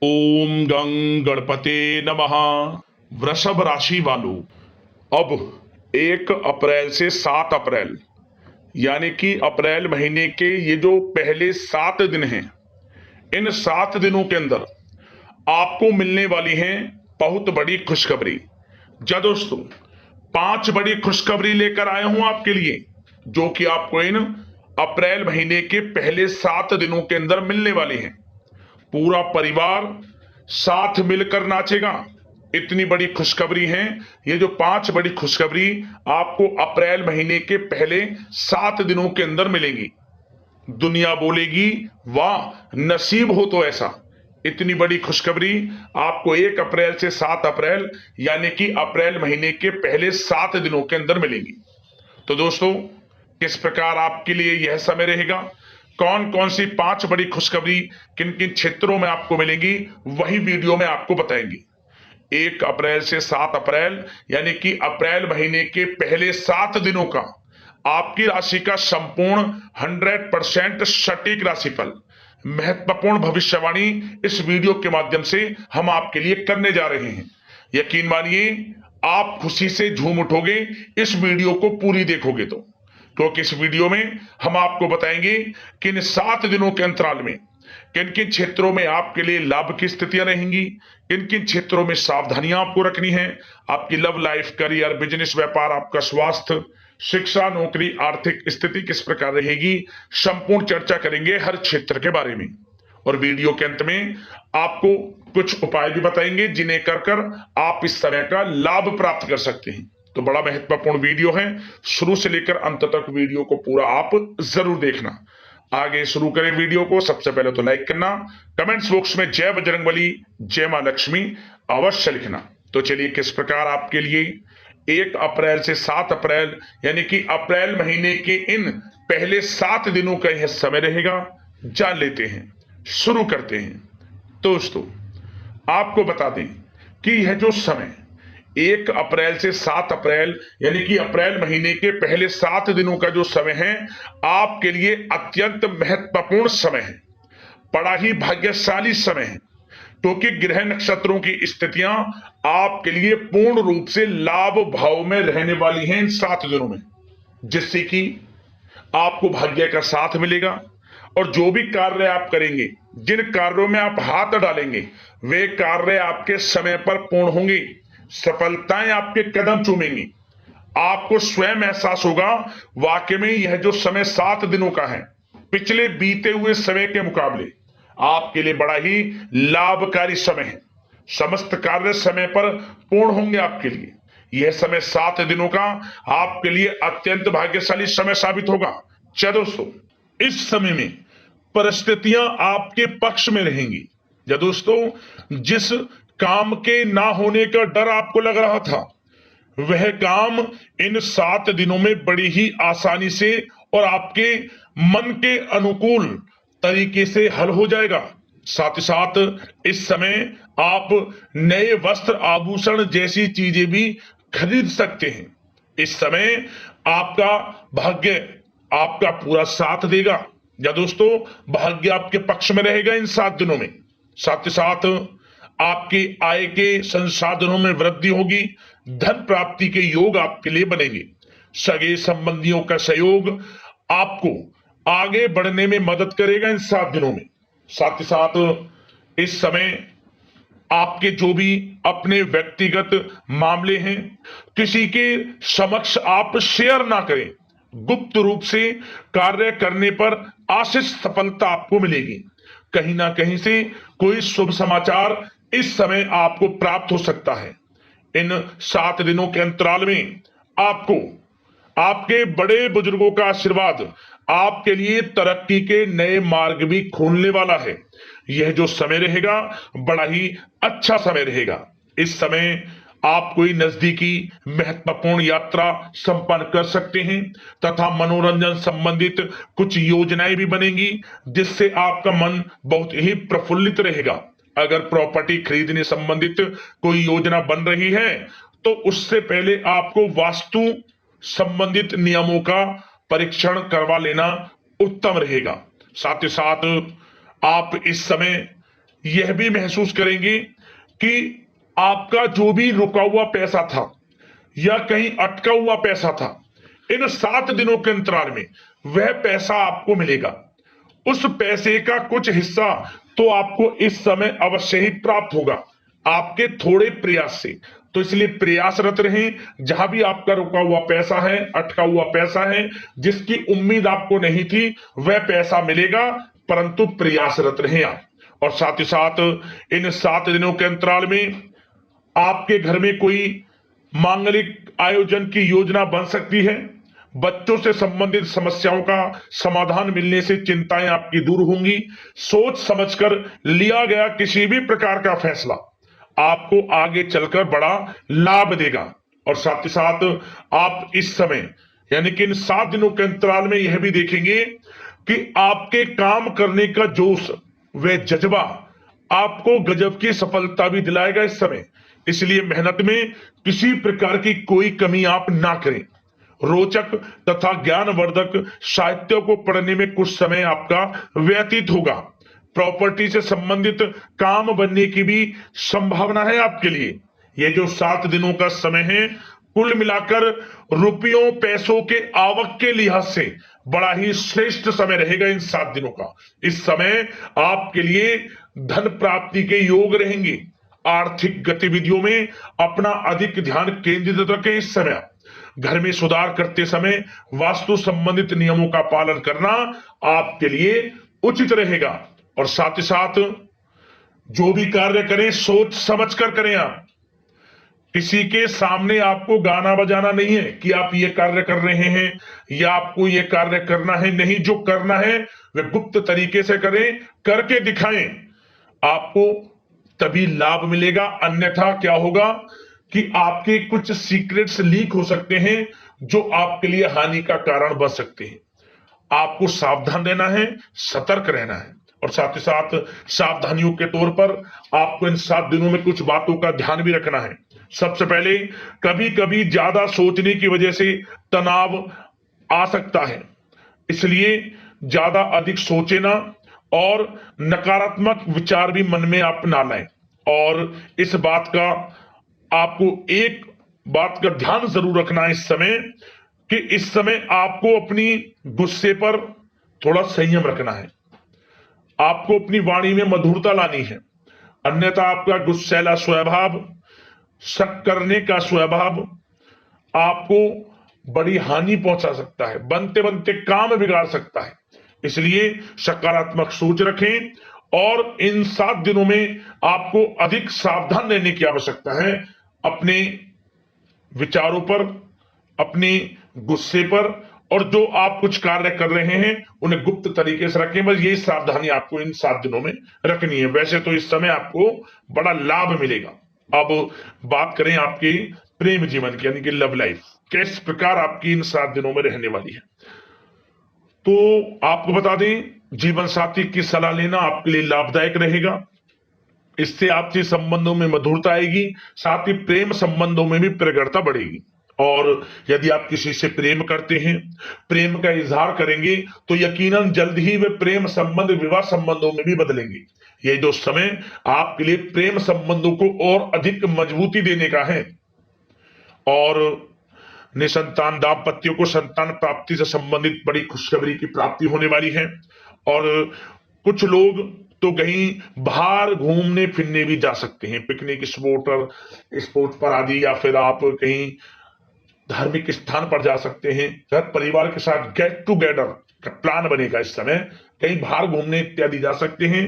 ओम गं गणपते नमः। वृषभ राशि वालों, अब 1 अप्रैल से 7 अप्रैल यानी कि अप्रैल महीने के ये जो पहले 7 दिन हैं, इन 7 दिनों के अंदर आपको मिलने वाली हैं बहुत बड़ी खुशखबरी। जा दोस्तों, 5 बड़ी खुशखबरी लेकर आया हूं आपके लिए, जो कि आपको इन अप्रैल महीने के पहले 7 दिनों के अंदर मिलने वाली हैं। पूरा परिवार साथ मिलकर नाचेगा। इतनी बड़ी खुशखबरी है। ये जो 5 बड़ी खुशखबरी आपको अप्रैल महीने के पहले 7 दिनों के अंदर मिलेंगी, दुनिया बोलेगी वाह, नसीब हो तो ऐसा। इतनी बड़ी खुशखबरी आपको 1 अप्रैल से 7 अप्रैल यानी कि अप्रैल महीने के पहले 7 दिनों के अंदर मिलेंगी। तो दोस्तों, किस प्रकार आपके लिए यह समय रहेगा, कौन कौन सी 5 बड़ी खुशखबरी किन किन क्षेत्रों में आपको मिलेंगी, वही वीडियो में आपको बताएंगे। 1 अप्रैल से 7 अप्रैल यानी कि अप्रैल महीने के पहले 7 दिनों का आपकी राशि का संपूर्ण 100% सटीक राशिफल, महत्वपूर्ण भविष्यवाणी इस वीडियो के माध्यम से हम आपके लिए करने जा रहे हैं। यकीन मानिए, आप खुशी से झूम उठोगे इस वीडियो को पूरी देखोगे तो, क्योंकि इस वीडियो में हम आपको बताएंगे कि इन 7 दिनों के अंतराल में किन किन क्षेत्रों में आपके लिए लाभ की स्थितियां रहेंगी, किन किन क्षेत्रों में सावधानियां आपको रखनी है। आपकी लव लाइफ, करियर, बिजनेस, व्यापार, आपका स्वास्थ्य, शिक्षा, नौकरी, आर्थिक स्थिति किस प्रकार रहेगी, संपूर्ण चर्चा करेंगे हर क्षेत्र के बारे में। और वीडियो के अंत में आपको कुछ उपाय भी बताएंगे जिन्हें कर कर आप इस समय का लाभ प्राप्त कर सकते हैं। तो बड़ा महत्वपूर्ण वीडियो है, शुरू से लेकर अंत तक वीडियो को पूरा आप जरूर देखना। आगे शुरू करें वीडियो को। सबसे पहले तो लाइक करना, कमेंट्स बॉक्स में जय बजरंगबली, जय मां लक्ष्मी अवश्य लिखना। तो चलिए, किस प्रकार आपके लिए 1 अप्रैल से 7 अप्रैल यानी कि अप्रैल महीने के इन पहले 7 दिनों का यह समय रहेगा, जान लेते हैं, शुरू करते हैं। दोस्तों, आपको बता दें कि यह जो समय 1 अप्रैल से 7 अप्रैल यानी कि अप्रैल महीने के पहले 7 दिनों का जो समय है, आपके लिए अत्यंत महत्वपूर्ण समय है, बड़ा ही भाग्यशाली समय है, क्योंकि ग्रह नक्षत्रों की स्थितियां आपके लिए पूर्ण रूप से लाभ भाव में रहने वाली हैं इन 7 दिनों में, जिससे कि आपको भाग्य का साथ मिलेगा। और जो भी कार्य आप करेंगे, जिन कार्यों में आप हाथ डालेंगे, वे कार्य आपके समय पर पूर्ण होंगे, सफलताएं आपके कदम चूमेंगी। आपको स्वयं एहसास होगा वाकई में यह जो समय 7 दिनों का है, पिछले बीते हुए समय के मुकाबले आपके लिए बड़ा ही लाभकारी समय है। समस्त कार्य समय पर पूर्ण होंगे आपके लिए। यह समय 7 दिनों का आपके लिए अत्यंत भाग्यशाली समय साबित होगा। चलो दोस्तों, इस समय में परिस्थितियां आपके पक्ष में रहेंगी। या दोस्तों, जिस काम के ना होने का डर आपको लग रहा था, वह काम इन 7 दिनों में बड़ी ही आसानी से और आपके मन के अनुकूल तरीके से हल हो जाएगा। साथ ही साथ इस समय आप नए वस्त्र, आभूषण जैसी चीजें भी खरीद सकते हैं। इस समय आपका भाग्य आपका पूरा साथ देगा। या दोस्तों, भाग्य आपके पक्ष में रहेगा इन 7 दिनों में। साथ ही साथ आपकी आय के संसाधनों में वृद्धि होगी, धन प्राप्ति के योग आपके लिए बनेंगे। सगे संबंधियों का सहयोग आपको आगे बढ़ने में मदद करेगा इन 7 दिनों में। साथ ही साथ इस समय आपके जो भी अपने व्यक्तिगत मामले हैं, किसी के समक्ष आप शेयर ना करें। गुप्त रूप से कार्य करने पर आशीष सफलता आपको मिलेगी। कहीं ना कहीं से कोई शुभ समाचार इस समय आपको प्राप्त हो सकता है। इन 7 दिनों के अंतराल में आपको आपके बड़े बुजुर्गों का आशीर्वाद आपके लिए तरक्की के नए मार्ग भी खोलने वाला है। यह जो समय रहेगा, बड़ा ही अच्छा समय रहेगा। इस समय आप कोई नजदीकी महत्वपूर्ण यात्रा संपन्न कर सकते हैं तथा मनोरंजन संबंधित कुछ योजनाएं भी बनेंगी, जिससे आपका मन बहुत ही प्रफुल्लित रहेगा। अगर प्रॉपर्टी खरीदने संबंधित कोई योजना बन रही है, तो उससे पहले आपको वास्तु संबंधित नियमों का परीक्षण करवा लेना उत्तम रहेगा। साथ ही साथ आप इस समय यह भी महसूस करेंगे कि आपका जो भी रुका हुआ पैसा था या कहीं अटका हुआ पैसा था, इन 7 दिनों के अंतराल में वह पैसा आपको मिलेगा। उस पैसे का कुछ हिस्सा तो आपको इस समय अवश्य ही प्राप्त होगा, आपके थोड़े प्रयास से। तो इसलिए प्रयासरत रहें। जहां भी आपका रुका हुआ पैसा है, अटका हुआ पैसा है, जिसकी उम्मीद आपको नहीं थी, वह पैसा मिलेगा, परंतु प्रयासरत रहें आप। और साथ ही साथ इन 7 दिनों के अंतराल में आपके घर में कोई मांगलिक आयोजन की योजना बन सकती है। बच्चों से संबंधित समस्याओं का समाधान मिलने से चिंताएं आपकी दूर होंगी। सोच समझकर लिया गया किसी भी प्रकार का फैसला आपको आगे चलकर बड़ा लाभ देगा। और साथ ही साथ आप इस समय यानी कि इन 7 दिनों के अंतराल में यह भी देखेंगे कि आपके काम करने का जोश व जज्बा आपको गजब की सफलता भी दिलाएगा इस समय। इसलिए मेहनत में किसी प्रकार की कोई कमी आप ना करें। रोचक तथा ज्ञानवर्धक साहित्य को पढ़ने में कुछ समय आपका व्यतीत होगा। प्रॉपर्टी से संबंधित काम बनने की भी संभावना है आपके लिए। ये जो 7 दिनों का समय है, कुल मिलाकर रुपयों पैसों के आवक के लिहाज से बड़ा ही श्रेष्ठ समय रहेगा इन 7 दिनों का। इस समय आपके लिए धन प्राप्ति के योग रहेंगे। आर्थिक गतिविधियों में अपना अधिक ध्यान केंद्रित रखें। इस समय घर में सुधार करते समय वास्तु संबंधित नियमों का पालन करना आपके लिए उचित रहेगा। और साथ ही साथ जो भी कार्य करें सोच समझकर करें। आप किसी के सामने आपको गाना बजाना नहीं है कि आप ये कार्य कर रहे हैं या आपको ये कार्य करना है। नहीं, जो करना है वह गुप्त तरीके से करें, करके दिखाएं। आपको तभी लाभ मिलेगा, अन्यथा क्या होगा कि आपके कुछ सीक्रेट्स लीक हो सकते हैं जो आपके लिए हानि का कारण बन सकते हैं। आपको सावधान रहना है, सतर्क रहना है। और साथ ही साथ सावधानियों के तौर पर आपको इन 7 दिनों में कुछ बातों का ध्यान भी रखना है। सबसे पहले, कभी कभी ज्यादा सोचने की वजह से तनाव आ सकता है, इसलिए ज्यादा अधिक सोचे ना और नकारात्मक विचार भी मन में आप ना लाएं। और इस बात का आपको एक बात का ध्यान जरूर रखना है इस समय कि इस समय आपको अपनी गुस्से पर थोड़ा संयम रखना है। आपको अपनी वाणी में मधुरता लानी है, अन्यथा आपका गुस्सैला स्वभाव, शक करने का स्वभाव आपको बड़ी हानि पहुंचा सकता है, बनते बनते काम बिगाड़ सकता है। इसलिए सकारात्मक सोच रखें और इन 7 दिनों में आपको अधिक सावधान रहने की आवश्यकता है। अपने विचारों पर, अपने गुस्से पर, और जो आप कुछ कार्य कर रहे हैं उन्हें गुप्त तरीके से रखें। बस यही सावधानी आपको इन 7 दिनों में रखनी है। वैसे तो इस समय आपको बड़ा लाभ मिलेगा। अब बात करें आपके प्रेम जीवन की, यानी कि लव लाइफ किस प्रकार आपकी इन 7 दिनों में रहने वाली है। तो आपको बता दें, जीवन साथी की सलाह लेना आपके लिए लाभदायक रहेगा। इससे आपसी संबंधों में मधुरता आएगी, साथ ही प्रेम संबंधों में भी प्रगाढ़ता बढ़ेगी। और यदि आप किसी से प्रेम करते हैं, प्रेम का इजहार करेंगे, तो यकीनन जल्द ही वे प्रेम संबंध विवाह संबंधों में भी बदलेंगे। ये जो समय आपके लिए प्रेम संबंधों को और अधिक मजबूती देने का है। और निसंतान दाम्पत्यों को संतान प्राप्ति से संबंधित बड़ी खुशखबरी की प्राप्ति होने वाली है। और कुछ लोग तो कहीं बाहर घूमने फिरने भी जा सकते हैं, पिकनिक स्पॉट पर आदि, या फिर आप कहीं धार्मिक स्थान पर जा सकते हैं। घर परिवार के साथ गेट टुगेदर का प्लान बनेगा इस समय। कहीं बाहर घूमने इत्यादि जा सकते हैं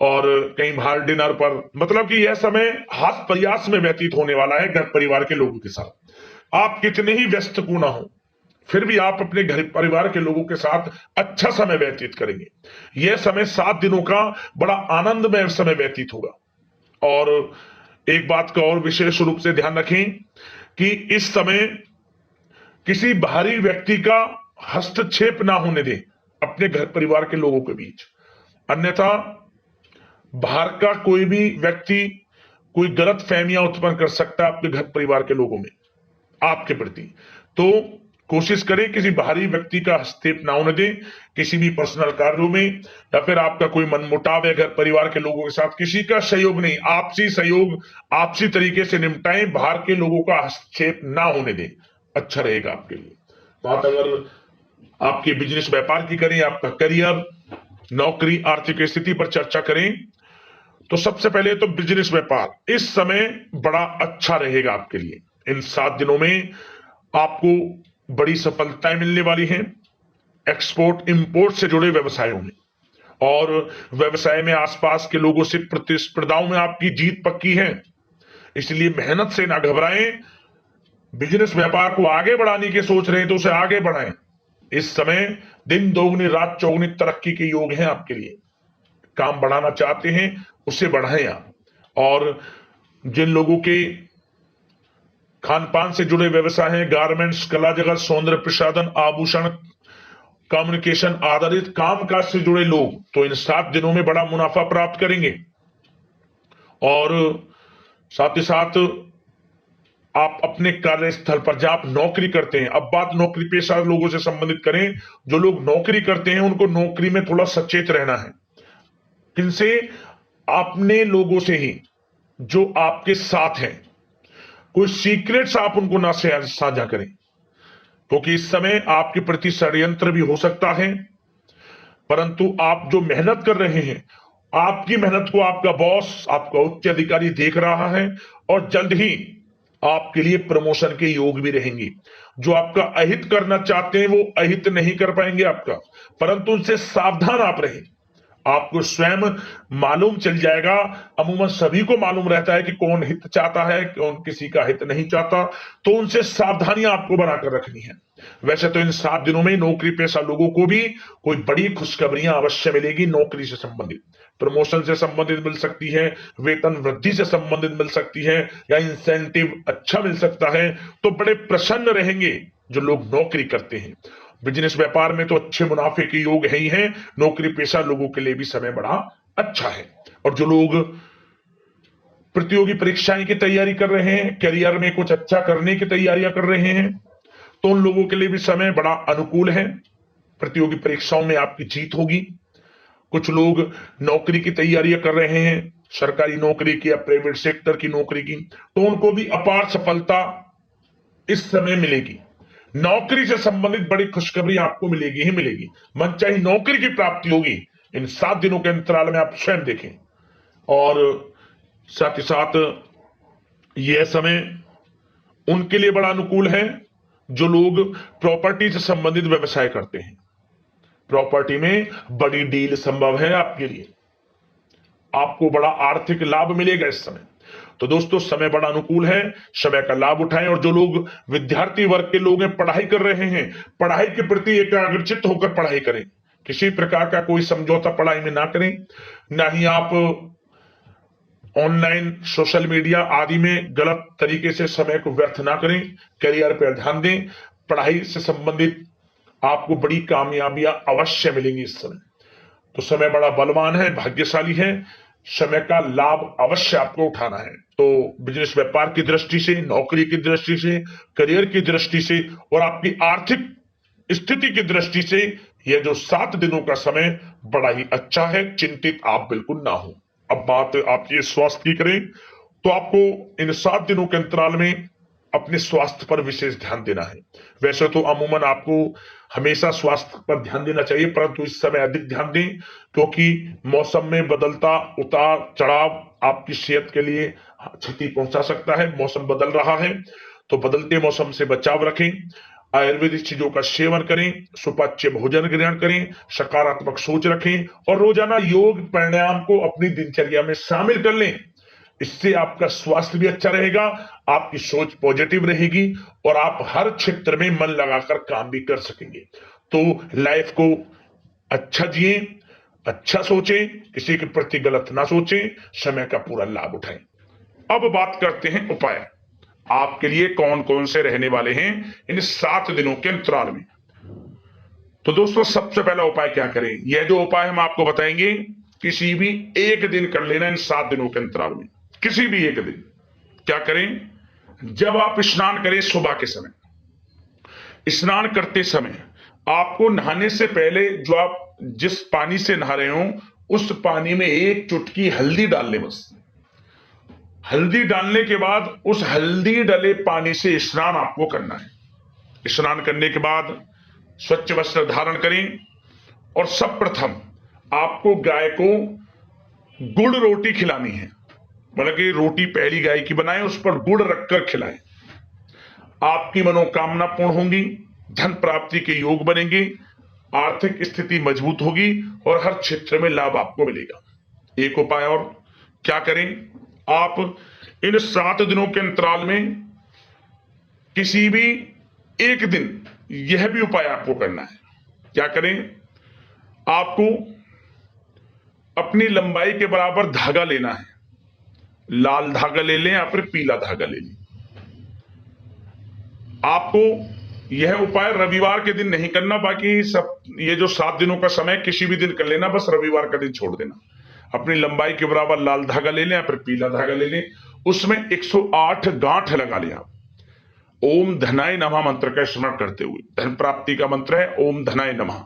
और कहीं बाहर डिनर पर, मतलब कि यह समय हास प्रयास में व्यतीत होने वाला है घर परिवार के लोगों के साथ। आप कितने ही व्यस्त क्यों ना हो, फिर भी आप अपने घर परिवार के लोगों के साथ अच्छा समय व्यतीत करेंगे। यह समय 7 दिनों का बड़ा आनंदमय समय व्यतीत होगा। और एक बात का और विशेष रूप से ध्यान रखें कि इस समय किसी बाहरी व्यक्ति का हस्तक्षेप ना होने दें अपने घर परिवार के लोगों के बीच, अन्यथा बाहर का कोई भी व्यक्ति कोई गलत फहमियां उत्पन्न कर सकता है आपके घर परिवार के लोगों में आपके प्रति। तो कोशिश करें किसी बाहरी व्यक्ति का हस्तक्षेप ना होने दें किसी भी पर्सनल कार्यों में, या फिर आपका कोई मनमुटाव है घर परिवार के लोगों के साथ, किसी का सहयोग नहीं, आपसी सहयोग आपसी तरीके से निपटाएं, बाहर के लोगों का हस्तक्षेप ना होने दें, अच्छा रहेगा आपके लिए। बात अगर आपके बिजनेस व्यापार की करें, आपका करियर, नौकरी, आर्थिक स्थिति पर चर्चा करें, तो सबसे पहले तो बिजनेस व्यापार इस समय बड़ा अच्छा रहेगा आपके लिए। इन 7 दिनों में आपको बड़ी सफलताएं मिलने वाली हैं एक्सपोर्ट इंपोर्ट से जुड़े व्यवसायों में, और व्यवसाय में आसपास के लोगों से प्रतिस्पर्धाओं में आपकी जीत पक्की है, इसलिए मेहनत से ना घबराएं। बिजनेस व्यापार को आगे बढ़ाने की सोच रहे हैं तो उसे आगे बढ़ाएं। इस समय दिन दोगुनी रात चौगुनी तरक्की के योग हैं आपके लिए। काम बढ़ाना चाहते हैं उसे बढ़ाएं आप। और जिन लोगों के खान पान से जुड़े व्यवसाय हैं, गारमेंट्स, कला जगत, सौंदर्य प्रसाधन, आभूषण, कम्युनिकेशन आधारित कामकाज से जुड़े लोग, तो इन 7 दिनों में बड़ा मुनाफा प्राप्त करेंगे। और साथ ही साथ आप अपने कार्यस्थल पर जहां आप नौकरी करते हैं, अब बात नौकरी पेशा लोगों से संबंधित करें, जो लोग नौकरी करते हैं उनको नौकरी में थोड़ा सचेत रहना है। किनसे? अपने लोगों से ही जो आपके साथ हैं। कोई सीक्रेट्स आप उनको ना साझा करें, क्योंकि इस समय आपके प्रति षड्यंत्र भी हो सकता है। परंतु आप जो मेहनत कर रहे हैं, आपकी मेहनत को आपका बॉस, आपका उच्च अधिकारी देख रहा है, और जल्द ही आपके लिए प्रमोशन के योग भी रहेंगे। जो आपका अहित करना चाहते हैं वो अहित नहीं कर पाएंगे आपका, परंतु उनसे सावधान आप रहें। आपको स्वयं मालूम चल जाएगा, अमूमन सभी को मालूम रहता है कि कौन हित चाहता है, कौन किसी का हित नहीं चाहता, तो उनसे सावधानियां आपको बनाकर रखनी है। वैसे तो इन 7 दिनों में नौकरी पेशा लोगों को भी कोई बड़ी खुशखबरियां अवश्य मिलेगी। नौकरी से संबंधित, प्रमोशन से संबंधित मिल सकती है, वेतन वृद्धि से संबंधित मिल सकती है, या इंसेंटिव अच्छा मिल सकता है, तो बड़े प्रसन्न रहेंगे जो लोग नौकरी करते हैं। बिजनेस व्यापार में तो अच्छे मुनाफे के योग है ही हैं, नौकरी पेशा लोगों के लिए भी समय बड़ा अच्छा है। और जो लोग प्रतियोगी परीक्षाएं की तैयारी कर रहे हैं, करियर में कुछ अच्छा करने की तैयारियां कर रहे हैं, तो उन लोगों के लिए भी समय बड़ा अनुकूल है। प्रतियोगी परीक्षाओं में आपकी जीत होगी। कुछ लोग नौकरी की तैयारियां कर रहे हैं, सरकारी नौकरी की या प्राइवेट सेक्टर की नौकरी की, तो उनको भी अपार सफलता इस समय मिलेगी। नौकरी से संबंधित बड़ी खुशखबरी आपको मिलेगी ही मिलेगी। मनचाही नौकरी की प्राप्ति होगी इन 7 दिनों के अंतराल में, आप स्वयं देखें। और साथ ही साथ यह समय उनके लिए बड़ा अनुकूल है जो लोग प्रॉपर्टी से संबंधित व्यवसाय करते हैं। प्रॉपर्टी में बड़ी डील संभव है आपके लिए, आपको बड़ा आर्थिक लाभ मिलेगा इस समय। तो दोस्तों समय बड़ा अनुकूल है, समय का लाभ उठाएं। और जो लोग विद्यार्थी वर्ग के लोग हैं, पढ़ाई कर रहे हैं, पढ़ाई के प्रति एकाग्रचित्त होकर पढ़ाई करें। किसी प्रकार का कोई समझौता पढ़ाई में ना करें, ना ही आप ऑनलाइन सोशल मीडिया आदि में गलत तरीके से समय को व्यर्थ ना करें। करियर पर ध्यान दें। पढ़ाई से संबंधित आपको बड़ी कामयाबियां अवश्य मिलेंगी इस समय। तो समय बड़ा बलवान है, भाग्यशाली है, समय का लाभ अवश्य आपको उठाना है। तो बिजनेस व्यापार की दृष्टि से, नौकरी की दृष्टि से, करियर की दृष्टि से और आपकी आर्थिक स्थिति की दृष्टि से यह जो 7 दिनों का समय बड़ा ही अच्छा है। चिंतित आप बिल्कुल ना हो। अब बात आपकी स्वास्थ्य की करें तो आपको इन 7 दिनों के अंतराल में अपने स्वास्थ्य पर विशेष ध्यान देना है। वैसे तो अमूमन आपको हमेशा स्वास्थ्य पर ध्यान देना चाहिए, परंतु इस समय अधिक ध्यान दें, क्योंकि मौसम में बदलता उतार चढ़ाव आपकी सेहत के लिए क्षति पहुंचा सकता है। मौसम बदल रहा है, तो बदलते मौसम से बचाव रखें। आयुर्वेदिक चीजों का सेवन करें, सुपाच्य भोजन ग्रहण करें, सकारात्मक सोच रखें और रोजाना योग प्राणायाम को अपनी दिनचर्या में शामिल कर लें। इससे आपका स्वास्थ्य भी अच्छा रहेगा, आपकी सोच पॉजिटिव रहेगी और आप हर क्षेत्र में मन लगाकर काम भी कर सकेंगे। तो लाइफ को अच्छा जिए, अच्छा सोचें, किसी के प्रति गलत ना सोचें, समय का पूरा लाभ उठाएं। अब बात करते हैं उपाय आपके लिए कौन कौन से रहने वाले हैं इन 7 दिनों के अंतराल में। तो दोस्तों सबसे पहला उपाय क्या करें, यह जो उपाय हम आपको बताएंगे किसी भी एक दिन कर लेना इन 7 दिनों के अंतराल में। किसी भी एक दिन क्या करें, जब आप स्नान करें सुबह के समय, स्नान करते समय आपको नहाने से पहले जो आप जिस पानी से नहा रहे हो उस पानी में एक चुटकी हल्दी डाल ले। बस हल्दी डालने के बाद उस हल्दी डले पानी से स्नान आपको करना है। स्नान करने के बाद स्वच्छ वस्त्र धारण करें और सब प्रथम आपको गाय को गुड़ रोटी खिलानी है। मतलब कि रोटी पहली गाय की बनाएं, उस पर गुड़ रखकर खिलाएं। आपकी मनोकामना पूर्ण होंगी, धन प्राप्ति के योग बनेंगे, आर्थिक स्थिति मजबूत होगी और हर क्षेत्र में लाभ आपको मिलेगा। एक उपाय और क्या करें, आप इन 7 दिनों के अंतराल में किसी भी एक दिन यह भी उपाय आपको करना है। क्या करें, आपको अपनी लंबाई के बराबर धागा लेना है। लाल धागा ले लें या फिर पीला धागा ले लें। आपको यह उपाय रविवार के दिन नहीं करना, बाकी सब ये जो 7 दिनों का समय किसी भी दिन कर लेना, बस रविवार का दिन छोड़ देना। अपनी लंबाई के बराबर लाल धागा ले लें या फिर पीला धागा ले लें, उसमें 108 गांठ लगा लें। आप ओम धनाय नमः मंत्र का स्मरण करते हुए, धन प्राप्ति का मंत्र है ओम धनाय नमः।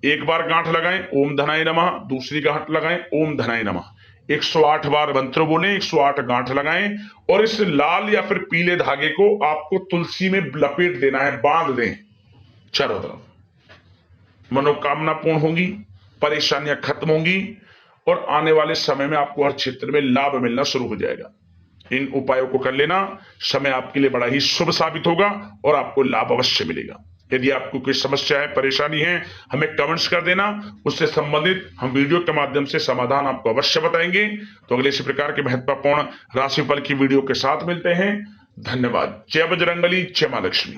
एक बार गांठ लगाएं ओम धनाय नमः, दूसरी गांठ लगाएं ओम धनाय नमः। 108 बार मंत्र बोलें, 108 गांठ लगाएं और इस लाल या फिर पीले धागे को आपको तुलसी में लपेट देना है, बांध दें चारों तरफ। मनोकामना पूर्ण होंगी, परेशानियां खत्म होंगी और आने वाले समय में आपको हर क्षेत्र में लाभ मिलना शुरू हो जाएगा। इन उपायों को कर लेना, समय आपके लिए बड़ा ही शुभ साबित होगा और आपको लाभ अवश्य मिलेगा। यदि आपको कोई समस्या है, परेशानी है, हमें कमेंट्स कर देना, उससे संबंधित हम वीडियो के माध्यम से समाधान आपको अवश्य बताएंगे। तो अगले इसी प्रकार के महत्वपूर्ण राशिफल की वीडियो के साथ मिलते हैं। धन्यवाद। जय बजरंगबली, जय मां लक्ष्मी।